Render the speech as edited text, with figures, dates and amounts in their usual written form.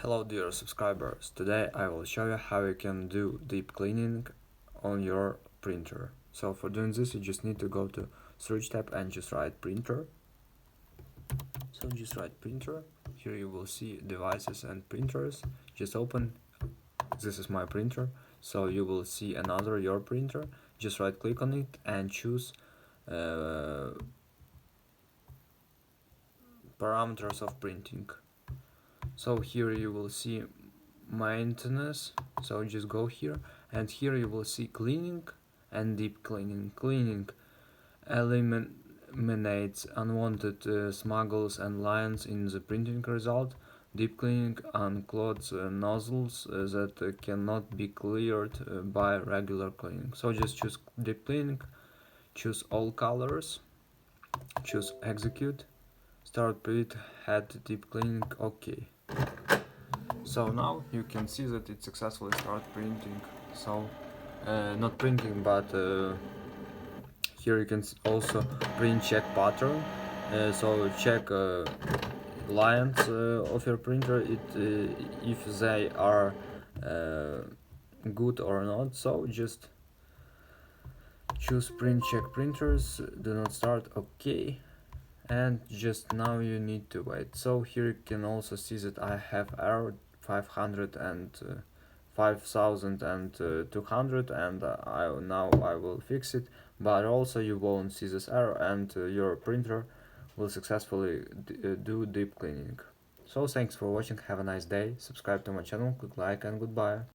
Hello dear subscribers, today I will show you how you can do deep cleaning on your printer. So for doing this you just need to go to search tab and just write printer. So just write printer, here you will see devices and printers. Just open, this is my printer, so you will see another your printer. Just right click on it and choose parameters of printing. So here you will see maintenance, so just go here and here you will see cleaning and deep cleaning. Cleaning eliminates unwanted smuggles and lines in the printing result. Deep cleaning unclogs nozzles that cannot be cleared by regular cleaning. So just choose deep cleaning, choose all colors, choose execute, start print, head deep cleaning, OK. So now you can see that it successfully started printing. So not printing, but here you can also print check pattern. So check lines of your printer, if they are good or not. So just choose print check printers, do not start, OK. And just now you need to wait. So here you can also see that I have error 500 and 5200, and now I will fix it, but also you won't see this error, and your printer will successfully do deep cleaning. So thanks for watching, have a nice day, subscribe to my channel, click like, and goodbye.